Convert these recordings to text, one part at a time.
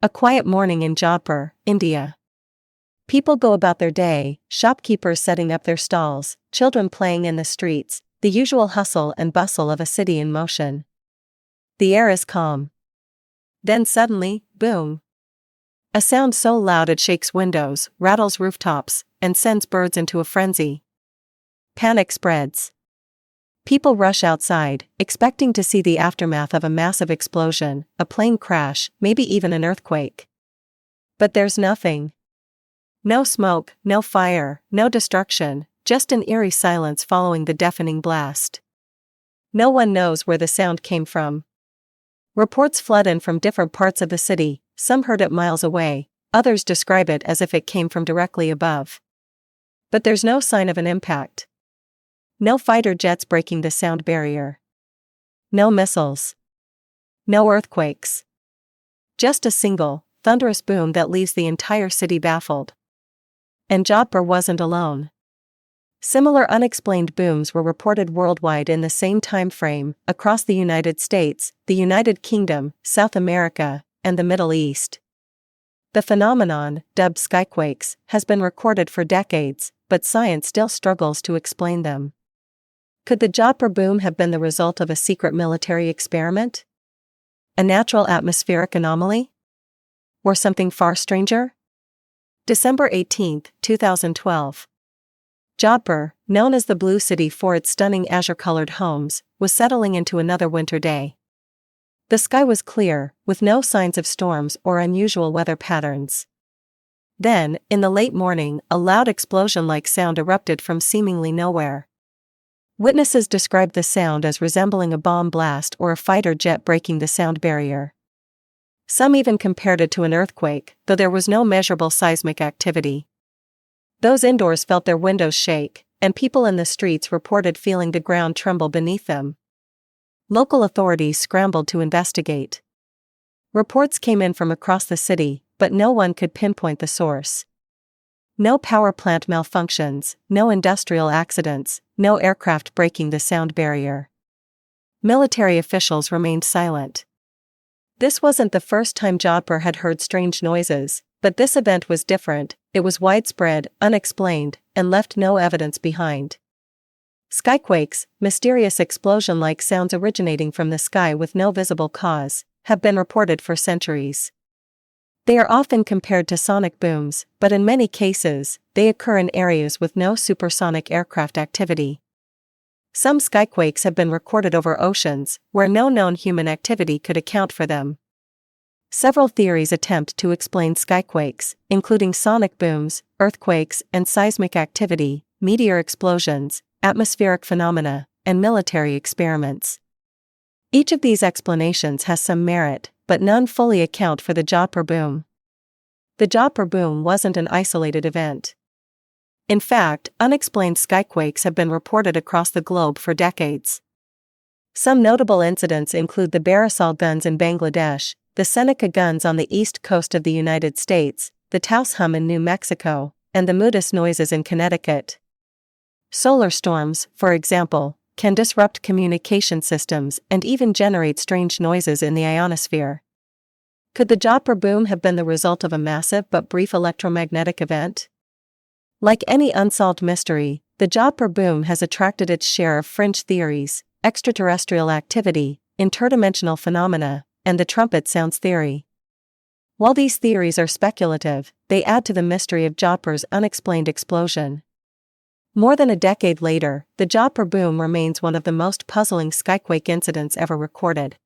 A quiet morning in Jodhpur, India. People go about their day, shopkeepers setting up their stalls, children playing in the streets, the usual hustle and bustle of a city in motion. The air is calm. Then suddenly, boom! A sound so loud it shakes windows, rattles rooftops, and sends birds into a frenzy. Panic spreads. People rush outside, expecting to see the aftermath of a massive explosion, a plane crash, maybe even an earthquake. But there's nothing. No smoke, no fire, no destruction, just an eerie silence following the deafening blast. No one knows where the sound came from. Reports flood in from different parts of the city, some heard it miles away, others describe it as if it came from directly above. But there's no sign of an impact. No fighter jets breaking the sound barrier. No missiles. No earthquakes. Just a single, thunderous boom that leaves the entire city baffled. And Jodhpur wasn't alone. Similar unexplained booms were reported worldwide in the same time frame, across the United States, the United Kingdom, South America, and the Middle East. The phenomenon, dubbed skyquakes, has been recorded for decades, but science still struggles to explain them. Could the Jodhpur boom have been the result of a secret military experiment? A natural atmospheric anomaly? Or something far stranger? December 18, 2012. Jodhpur, known as the Blue City for its stunning azure-colored homes, was settling into another winter day. The sky was clear, with no signs of storms or unusual weather patterns. Then, in the late morning, a loud explosion-like sound erupted from seemingly nowhere. Witnesses described the sound as resembling a bomb blast or a fighter jet breaking the sound barrier. Some even compared it to an earthquake, though there was no measurable seismic activity. Those indoors felt their windows shake, and people in the streets reported feeling the ground tremble beneath them. Local authorities scrambled to investigate. Reports came in from across the city, but no one could pinpoint the source. No power plant malfunctions, no industrial accidents, no aircraft breaking the sound barrier. Military officials remained silent. This wasn't the first time Jodhpur had heard strange noises, but this event was different. It was widespread, unexplained, and left no evidence behind. Skyquakes, mysterious explosion-like sounds originating from the sky with no visible cause, have been reported for centuries. They are often compared to sonic booms, but in many cases, they occur in areas with no supersonic aircraft activity. Some skyquakes have been recorded over oceans, where no known human activity could account for them. Several theories attempt to explain skyquakes, including sonic booms, earthquakes and seismic activity, meteor explosions, atmospheric phenomena, and military experiments. Each of these explanations has some merit, but none fully account for the Jodhpur boom. The Jodhpur boom wasn't an isolated event. In fact, unexplained skyquakes have been reported across the globe for decades. Some notable incidents include the Barisal guns in Bangladesh, the Seneca guns on the east coast of the United States, the Taos hum in New Mexico, and the Moodus noises in Connecticut. Solar storms, for example, can disrupt communication systems and even generate strange noises in the ionosphere. Could the Jodhpur boom have been the result of a massive but brief electromagnetic event? Like any unsolved mystery, the Jodhpur boom has attracted its share of fringe theories, extraterrestrial activity, interdimensional phenomena, and the trumpet sounds theory. While these theories are speculative, they add to the mystery of Jodhpur's unexplained explosion. More than a decade later, the Jodhpur boom remains one of the most puzzling skyquake incidents ever recorded.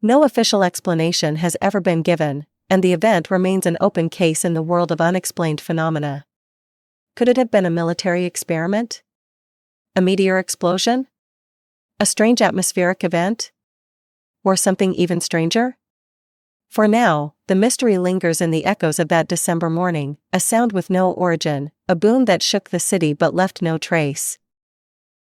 No official explanation has ever been given, and the event remains an open case in the world of unexplained phenomena. Could it have been a military experiment? A meteor explosion? A strange atmospheric event? Or something even stranger? For now, the mystery lingers in the echoes of that December morning, a sound with no origin, a boom that shook the city but left no trace.